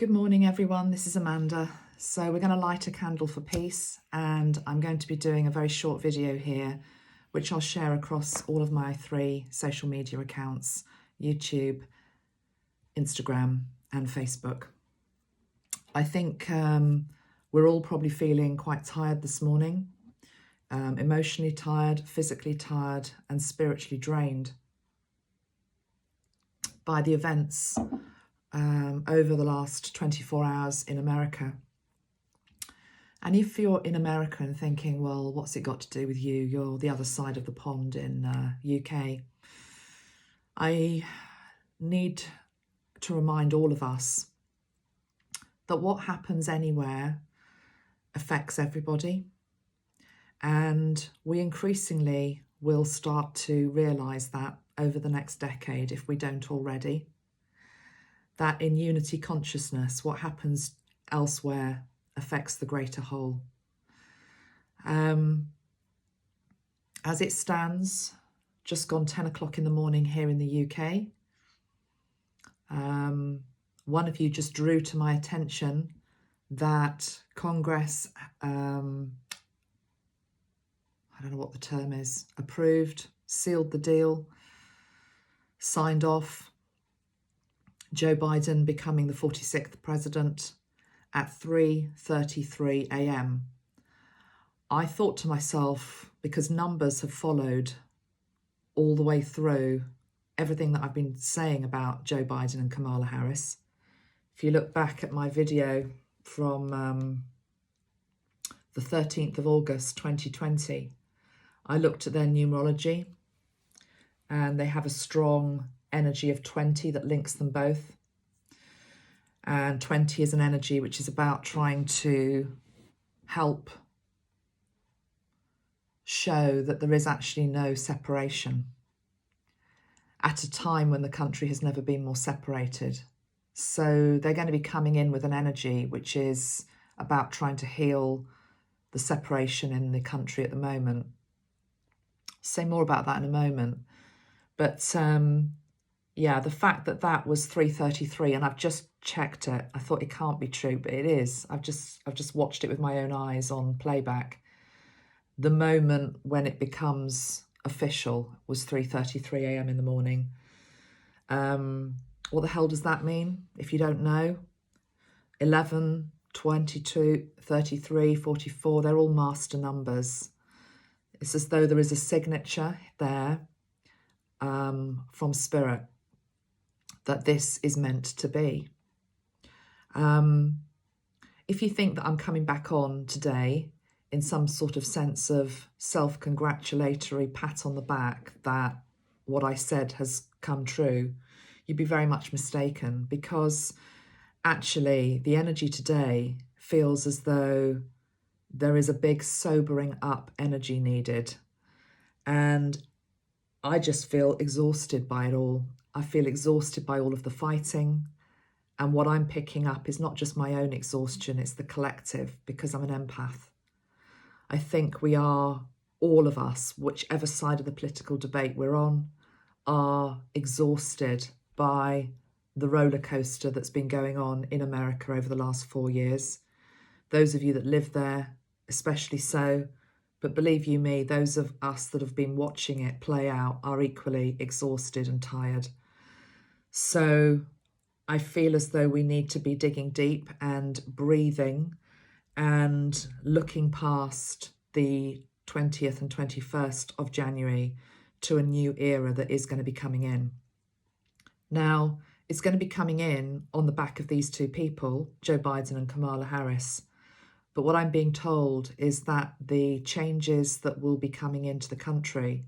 Good morning, everyone. This is Amanda. So we're going to light a candle for peace, and I'm going to be doing a very short video here, which I'll share across all of my 3 social media accounts: YouTube, Instagram, and Facebook. I think we're all probably feeling quite tired this morning, emotionally tired, physically tired, and spiritually drained by the events over the last 24 hours in America. And if you're in America and thinking, well, what's it got to do with you? You're the other side of the pond in UK. I need to remind all of us that what happens anywhere affects everybody. And we increasingly will start to realise that over the next decade, if we don't already. That in unity consciousness, what happens elsewhere affects the greater whole. As it stands, just gone 10 o'clock in the morning here in the UK. One of you just drew to my attention that Congress, I don't know what the term is, approved, sealed the deal, signed off Joe Biden becoming the 46th president at 3:33 a.m. I thought to myself, because numbers have followed all the way through everything that I've been saying about Joe Biden and Kamala Harris. If you look back at my video from the 13th of August 2020, I looked at their numerology, and they have a strong energy of 20 that links them both. And 20 is an energy which is about trying to help show that there is actually no separation at a time when the country has never been more separated. So they're going to be coming in with an energy which is about trying to heal the separation in the country at the moment. Say more about that in a moment. But yeah, the fact that that was 3:33, and I've just checked it. I thought it can't be true, but it is. I've just watched it with my own eyes on playback. The moment when it becomes official was 3:33 a.m. in the morning. What the hell does that mean? If you don't know, 11, 22, 33, 44, they're all master numbers. It's as though there is a signature there from Spirit that this is meant to be. If you think that I'm coming back on today in some sort of sense of self-congratulatory pat on the back that what I said has come true, you'd be very much mistaken, because actually the energy today feels as though there is a big sobering up energy needed. And I just feel exhausted by it all. I feel exhausted by all of the fighting. And what I'm picking up is not just my own exhaustion, it's the collective, because I'm an empath. I think we are, all of us, whichever side of the political debate we're on, are exhausted by the roller coaster that's been going on in America over the last 4 years. Those of you that live there, especially so. But believe you me, those of us that have been watching it play out are equally exhausted and tired. So I feel as though we need to be digging deep and breathing and looking past the 20th and 21st of January to a new era that is going to be coming in. Now, it's going to be coming in on the back of these 2 people, Joe Biden and Kamala Harris. But what I'm being told is that the changes that will be coming into the country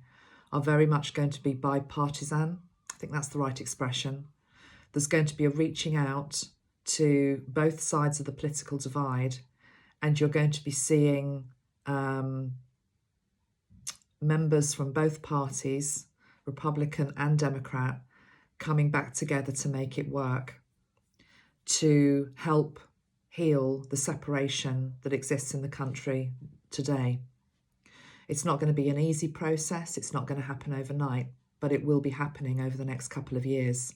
are very much going to be bipartisan. I think that's the right expression. There's going to be a reaching out to both sides of the political divide, and you're going to be seeing members from both parties, Republican and Democrat, coming back together to make it work, to help heal the separation that exists in the country today. It's not going to be an easy process. It's not going to happen overnight, but it will be happening over the next couple of years.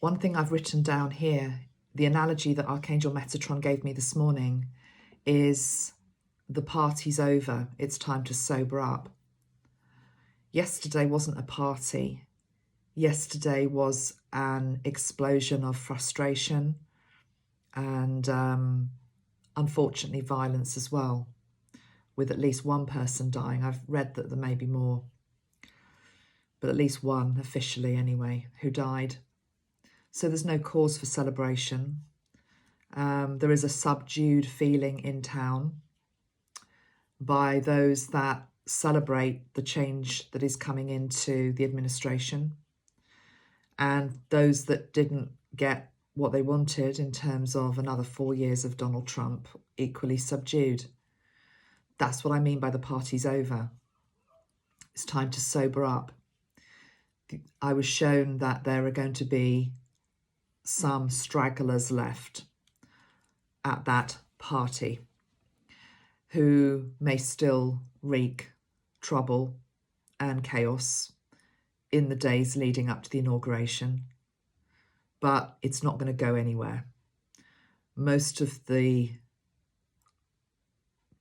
One thing I've written down here, the analogy that Archangel Metatron gave me this morning, is the party's over. It's time to sober up. Yesterday wasn't a party. Yesterday was an explosion of frustration and unfortunately violence as well, with at least one person dying. I've read that there may be more, but at least one, officially anyway, who died. So there's no cause for celebration. There is a subdued feeling in town by those that celebrate the change that is coming into the administration, and those that didn't get what they wanted in terms of another 4 years of Donald Trump, equally subdued. That's what I mean by the party's over. It's time to sober up. I was shown that there are going to be some stragglers left at that party who may still wreak trouble and chaos in the days leading up to the inauguration, but it's not going to go anywhere. Most of the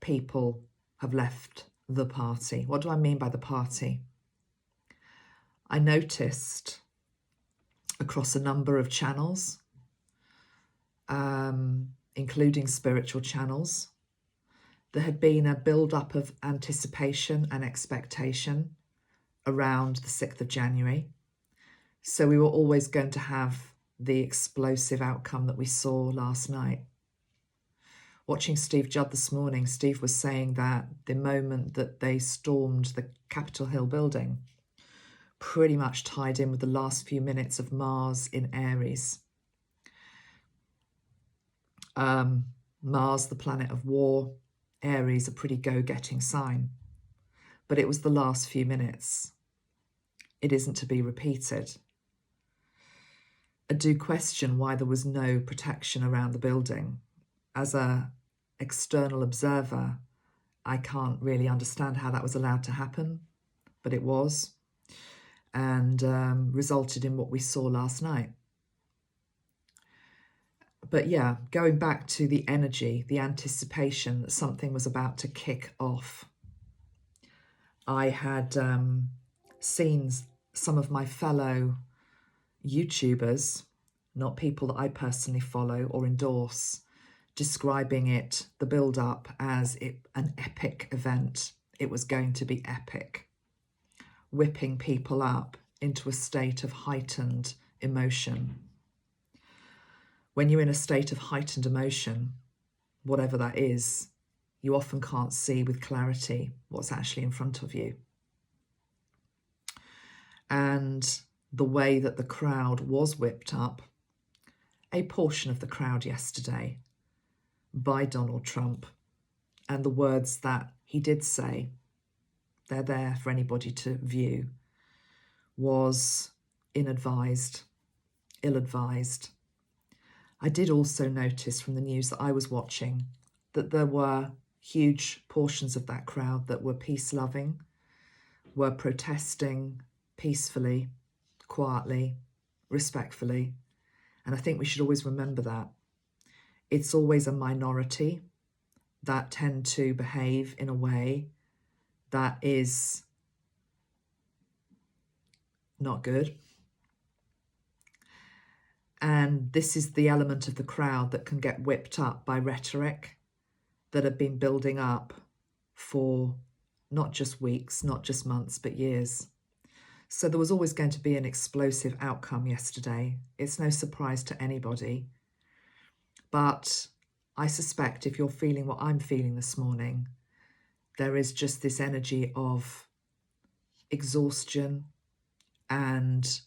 people have left the party. What do I mean by the party? I noticed across a number of channels, including spiritual channels, there had been a build-up of anticipation and expectation around the 6th of January. So we were always going to have the explosive outcome that we saw last night. Watching Steve Judd this morning, Steve was saying that the moment that they stormed the Capitol Hill building pretty much tied in with the last few minutes of Mars in Aries. Mars, the planet of war, Aries, a pretty go-getting sign. But it was the last few minutes. It isn't to be repeated. I do question why there was no protection around the building. As an external observer, I can't really understand how that was allowed to happen, but it was, and resulted in what we saw last night. But yeah, going back to the energy, the anticipation that something was about to kick off. I had seen some of my fellow YouTubers, not people that I personally follow or endorse, describing it, the build-up, as an epic event. It was going to be epic, whipping people up into a state of heightened emotion. When you're in a state of heightened emotion, whatever that is, you often can't see with clarity what's actually in front of you. And the way that the crowd was whipped up, a portion of the crowd yesterday, by Donald Trump, and the words that he did say, they're there for anybody to view, was inadvised, ill-advised. I did also notice from the news that I was watching that there were huge portions of that crowd that were peace-loving, were protesting peacefully, quietly, respectfully. And I think we should always remember that. It's always a minority that tend to behave in a way that is not good. And this is the element of the crowd that can get whipped up by rhetoric that had been building up for not just weeks, not just months, but years. So there was always going to be an explosive outcome yesterday. It's no surprise to anybody. But I suspect if you're feeling what I'm feeling this morning, there is just this energy of exhaustion and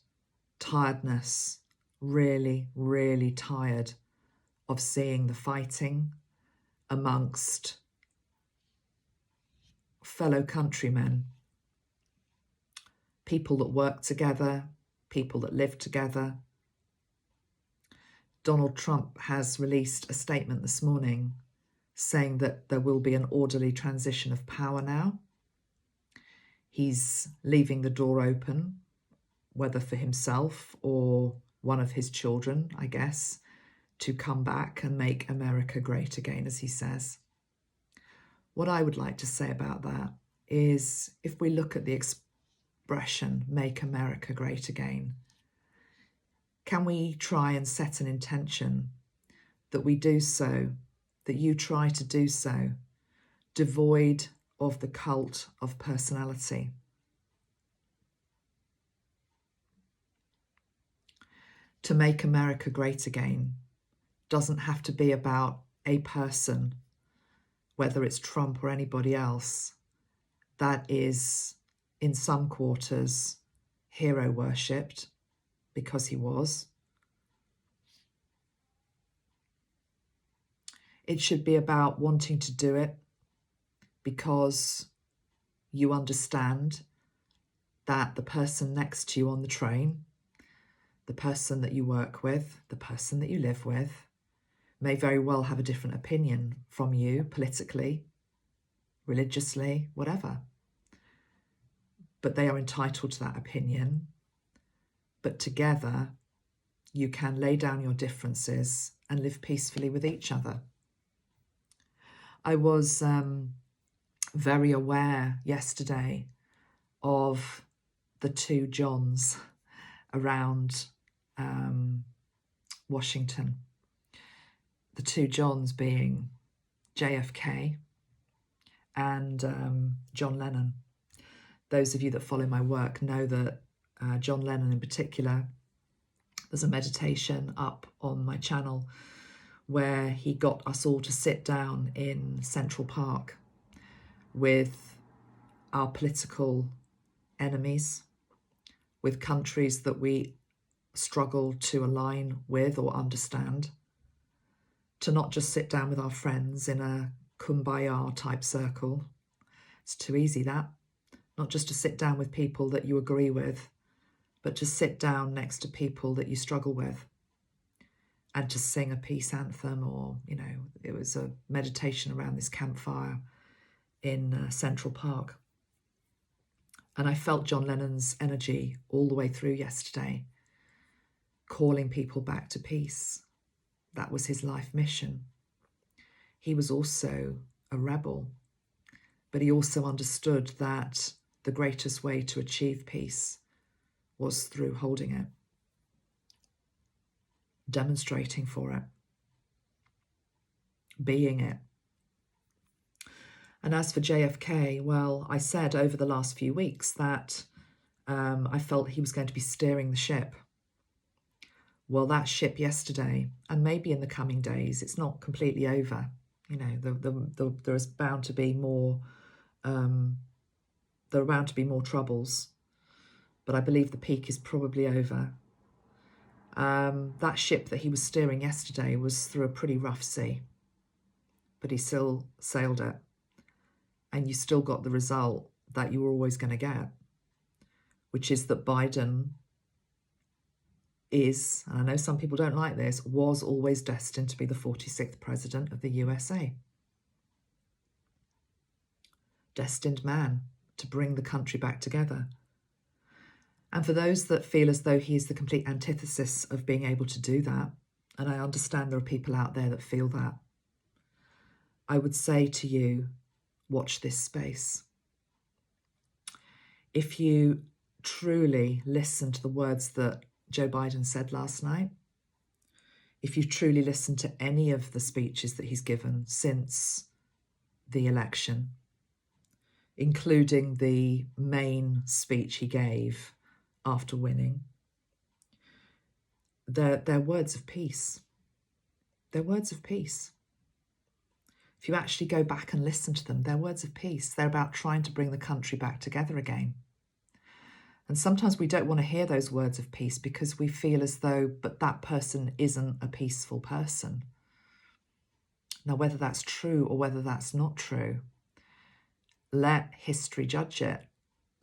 tiredness, really, really tired of seeing the fighting amongst fellow countrymen, people that work together, people that live together. Donald Trump has released a statement this morning saying that there will be an orderly transition of power now. He's leaving the door open, whether for himself or one of his children, I guess, to come back and make America great again, as he says. What I would like to say about that is, if we look at the expression, make America great again, can we try and set an intention that we do so, that you try to do so, devoid of the cult of personality? To make America great again doesn't have to be about a person, whether it's Trump or anybody else, that is, in some quarters, hero worshipped, because he was. It should be about wanting to do it because you understand that the person next to you on the train, the person that you work with, the person that you live with, may very well have a different opinion from you politically, religiously, whatever. But they are entitled to that opinion. But together, you can lay down your differences and live peacefully with each other. I was very aware yesterday of the two Johns around Washington. The two Johns being JFK and John Lennon. Those of you that follow my work know that John Lennon in particular, there's a meditation up on my channel where he got us all to sit down in Central Park with our political enemies, with countries that we struggle to align with or understand, to not just sit down with our friends in a kumbaya type circle. It's too easy, that. Not just to sit down with people that you agree with, but to sit down next to people that you struggle with and to sing a peace anthem, or, it was a meditation around this campfire in Central Park. And I felt John Lennon's energy all the way through yesterday, calling people back to peace. That was his life mission. He was also a rebel, but he also understood that the greatest way to achieve peace was through holding it, demonstrating for it, being it. And as for JFK, well, I said over the last few weeks that I felt he was going to be steering the ship. Well, that ship yesterday, and maybe in the coming days, it's not completely over. There is bound to be more. There are bound to be more troubles, but I believe the peak is probably over. That ship that he was steering yesterday was through a pretty rough sea, but he still sailed it, and you still got the result that you were always going to get, which is that Biden is, and I know some people don't like this, was always destined to be the 46th president of the USA. Destined man to bring the country back together. And for those that feel as though he is the complete antithesis of being able to do that, and I understand there are people out there that feel that, I would say to you, watch this space. If you truly listen to the words that Joe Biden said last night, if you truly listen to any of the speeches that he's given since the election, including the main speech he gave after winning, they're words of peace. They're words of peace. If you actually go back and listen to them, they're words of peace. They're about trying to bring the country back together again. And sometimes we don't want to hear those words of peace because we feel as though, but that person isn't a peaceful person. Now, whether that's true or whether that's not true, let history judge it.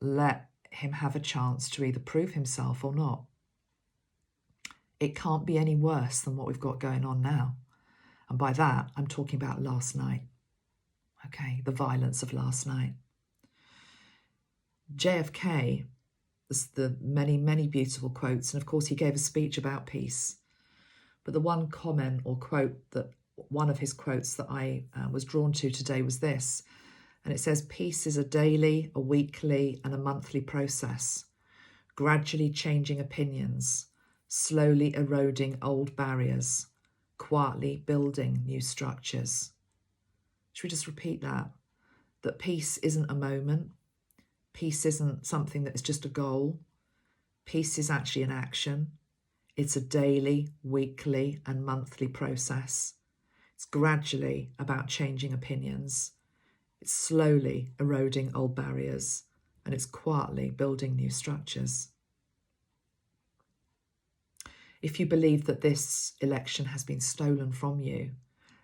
Let him have a chance to either prove himself or not. It can't be any worse than what we've got going on now. And by that, I'm talking about last night. Okay, the violence of last night. JFK the many, many beautiful quotes. And of course, he gave a speech about peace. But the one comment or quote that one of his quotes that I was drawn to today was this. And it says, peace is a daily, a weekly, and a monthly process, gradually changing opinions, slowly eroding old barriers, quietly building new structures. Should we just repeat that? That peace isn't a moment. Peace isn't something that is just a goal. Peace is actually an action. It's a daily, weekly, and monthly process. It's gradually about changing opinions. It's slowly eroding old barriers, and it's quietly building new structures. If you believe that this election has been stolen from you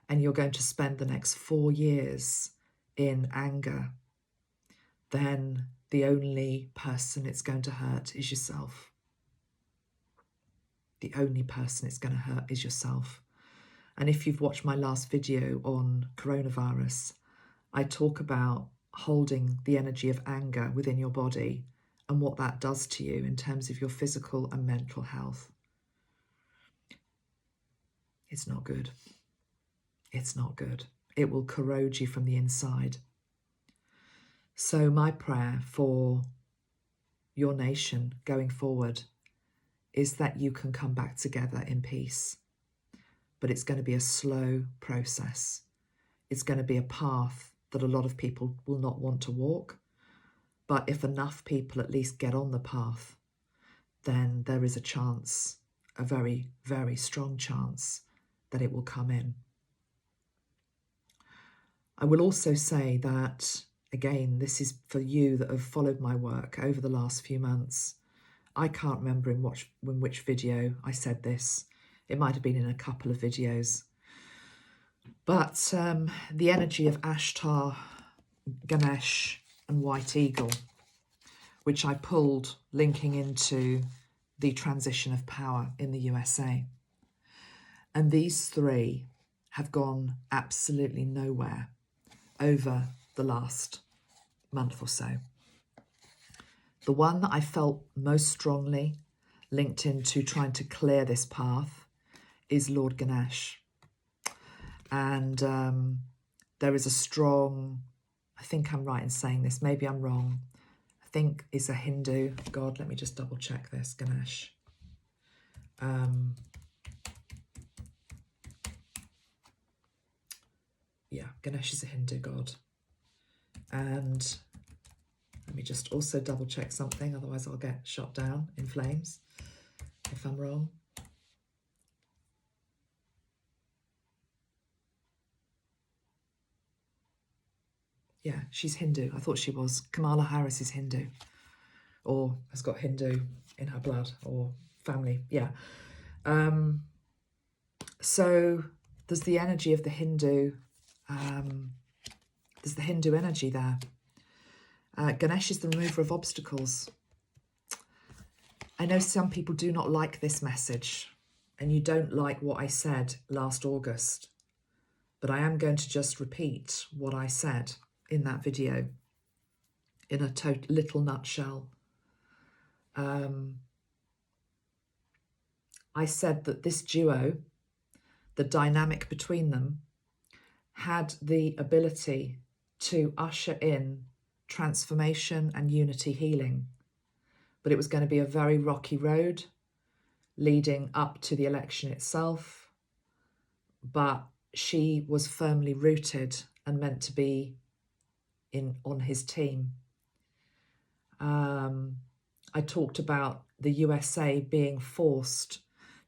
and you're going to spend the next 4 years in anger, then the only person it's going to hurt is yourself. The only person it's going to hurt is yourself. And if you've watched my last video on coronavirus, I talk about holding the energy of anger within your body and what that does to you in terms of your physical and mental health. It's not good. It's not good. It will corrode you from the inside. So my prayer for your nation going forward is that you can come back together in peace. But it's going to be a slow process. It's going to be a path that a lot of people will not want to walk. But if enough people at least get on the path, then there is a chance, a very, very strong chance, that it will come in. I will also say that, again, this is for you that have followed my work over the last few months. I can't remember in which video I said this. It might have been in a couple of videos. But the energy of Ashtar, Ganesh and White Eagle, which I pulled linking into the transition of power in the USA. And these three have gone absolutely nowhere over the last month or so. The one that I felt most strongly linked into trying to clear this path is Lord Ganesh. And there is a strong, I think I'm right in saying this, maybe I'm wrong, I think is a Hindu god. Let me just double check this, Ganesh. Yeah, Ganesh is a Hindu god. And let me just also double check something, otherwise I'll get shot down in flames if I'm wrong. Yeah, she's Hindu. I thought she was. Kamala Harris is Hindu, or has got Hindu in her blood or family. Yeah. So there's the energy of the Hindu. There's the Hindu energy there. Ganesh is the remover of obstacles. I know some people do not like this message, and you don't like what I said last August, but I am going to just repeat what I said in that video in a little nutshell. I said that this duo, the dynamic between them, had the ability to usher in transformation and unity healing. But it was going to be a very rocky road leading up to the election itself. But she was firmly rooted and meant to be on his team. I talked about the USA being forced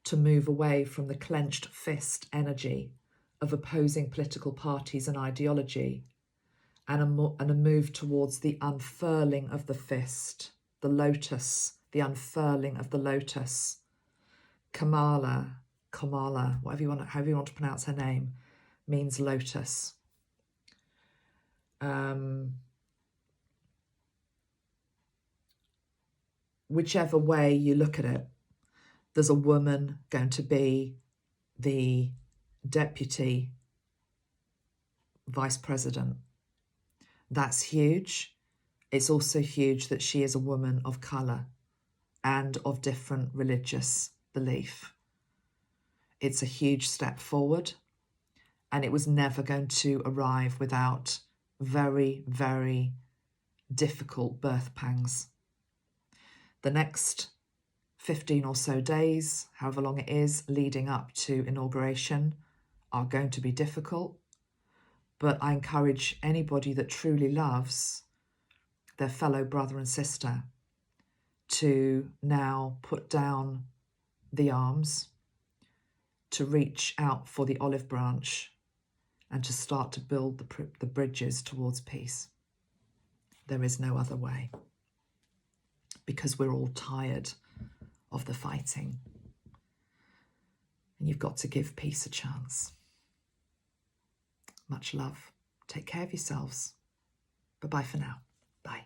to move away from the clenched fist energy of opposing political parties and ideology, and a move towards the unfurling of the fist, the lotus, the unfurling of the lotus. Kamala, however you want to pronounce her name, means lotus. Whichever way you look at it, there's a woman going to be the deputy vice president. That's huge. It's also huge that she is a woman of colour. and of different religious belief. It's a huge step forward, and it was never going to arrive without very, very difficult birth pangs. The next 15 or so days, however long it is, leading up to inauguration are going to be difficult, but I encourage anybody that truly loves their fellow brother and sister to now put down the arms, to reach out for the olive branch, and to start to build the bridges towards peace. There is no other way, because we're all tired of the fighting, and you've got to give peace a chance. Much love. Take care of yourselves. Bye-bye for now. Bye.